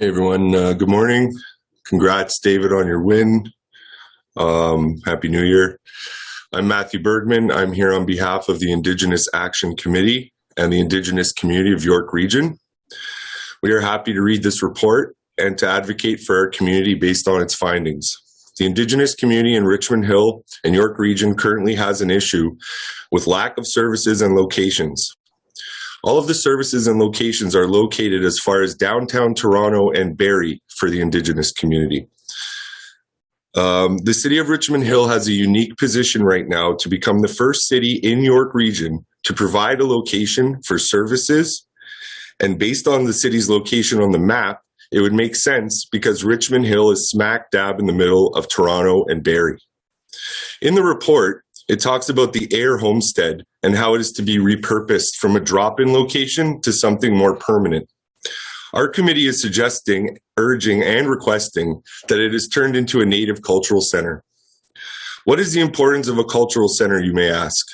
Hey everyone, good morning. Congrats, David, on your win. Happy New Year. I'm Matthew Bergman. I'm here on behalf of the Indigenous Action Committee and the Indigenous community of York Region. We are happy to read this report and to advocate for our community based on its findings. The Indigenous community in Richmond Hill and York Region currently has an issue with lack of services and locations. All of the services and locations are located as far as downtown Toronto and Barrie for the Indigenous community. The city of Richmond Hill has a unique position right now to become the first city in York Region to provide a location for services. And based on the city's location on the map, it would make sense because Richmond Hill is smack dab in the middle of Toronto and Barrie. In the report, it talks about the Ayr homestead and how it is to be repurposed from a drop-in location to something more permanent. Our committee is suggesting, urging, and requesting that it is turned into a Native cultural center. What is the importance of a cultural center, you may ask?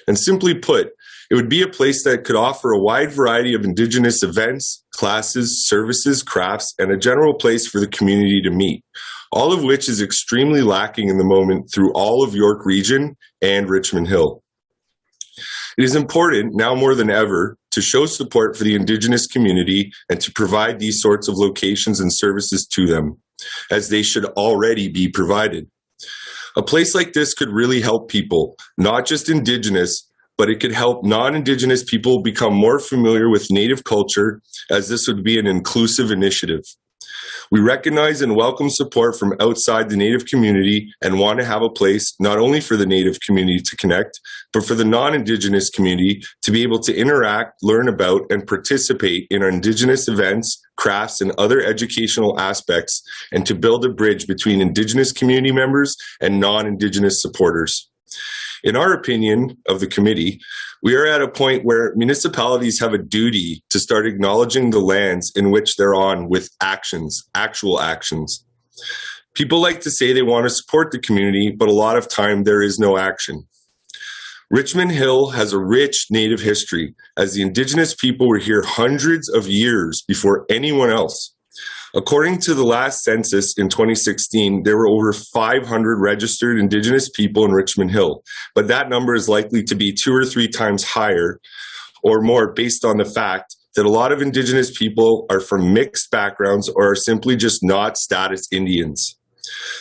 And simply put, it would be a place that could offer a wide variety of Indigenous events, classes, services, crafts, and a general place for the community to meet, all of which is extremely lacking in the moment through all of York Region and Richmond Hill. It is important, now more than ever, to show support for the Indigenous community and to provide these sorts of locations and services to them, as they should already be provided. A place like this could really help people, not just Indigenous, but it could help non-Indigenous people become more familiar with Native culture, as this would be an inclusive initiative. We recognize and welcome support from outside the Native community and want to have a place not only for the Native community to connect, but for the non-Indigenous community to be able to interact, learn about, and participate in our Indigenous events, crafts, and other educational aspects, and to build a bridge between Indigenous community members and non-Indigenous supporters. In our opinion of the committee, we are at a point where municipalities have a duty to start acknowledging the lands in which they're on with actions, actual actions. People like to say they want to support the community, but a lot of time there is no action. Richmond Hill has a rich Native history, as the Indigenous people were here hundreds of years before anyone else. According to the last census in 2016, there were over 500 registered Indigenous people in Richmond Hill, but that number is likely to be 2 or 3 times higher or more based on the fact that a lot of Indigenous people are from mixed backgrounds or are simply just not status Indians.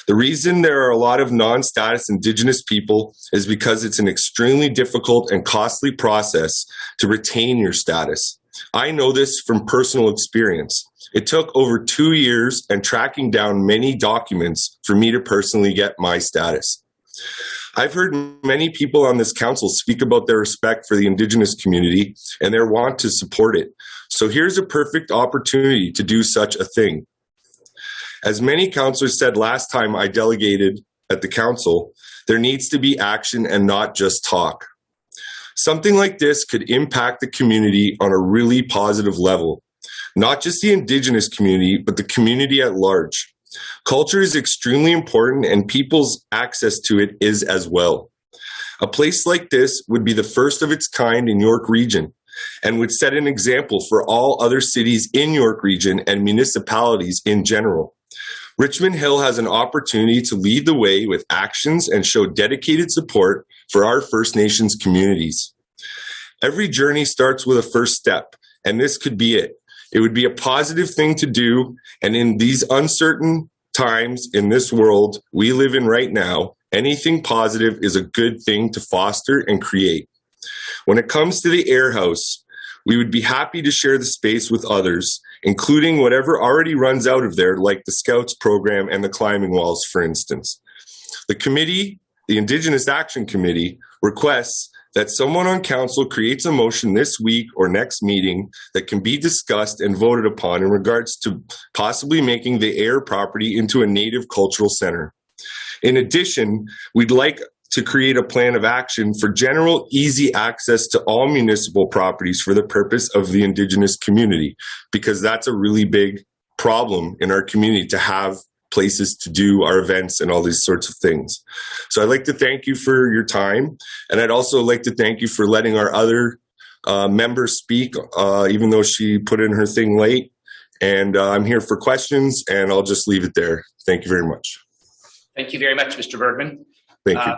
The reason there are a lot of non-status Indigenous people is because it's an extremely difficult and costly process to retain your status. I know this from personal experience. It took over 2 years and tracking down many documents for me to personally get my status. I've heard many people on this council speak about their respect for the Indigenous community and their want to support it. So here's a perfect opportunity to do such a thing. As many councillors said last time I delegated at the council, there needs to be action and not just talk. Something like this could impact the community on a really positive level. Not just the Indigenous community, but the community at large. Culture is extremely important and people's access to it is as well. A place like this would be the first of its kind in York Region and would set an example for all other cities in York Region and municipalities in general. Richmond Hill has an opportunity to lead the way with actions and show dedicated support for our First Nations communities. Every journey starts with a first step, and this could be it. It would be a positive thing to do, and in these uncertain times in this world we live in right now, anything positive is a good thing to foster and create. When it comes to the Ayr House, we would be happy to share the space with others, including whatever already runs out of there, like the Scouts program and the climbing walls, for instance. The committee, the Indigenous Action Committee, requests that someone on council creates a motion this week or next meeting that can be discussed and voted upon in regards to possibly making the Ayr property into a Native cultural center. In addition, we'd like to create a plan of action for general, easy access to all municipal properties for the purpose of the Indigenous community, because that's a really big problem in our community to have places to do our events and all these sorts of things. So I'd like to thank you for your time. And I'd also like to thank you for letting our other member speak, even though she put in her thing late. And I'm here for questions, and I'll just leave it there. Thank you very much. Thank you very much, Mr. Bergman. Thank you.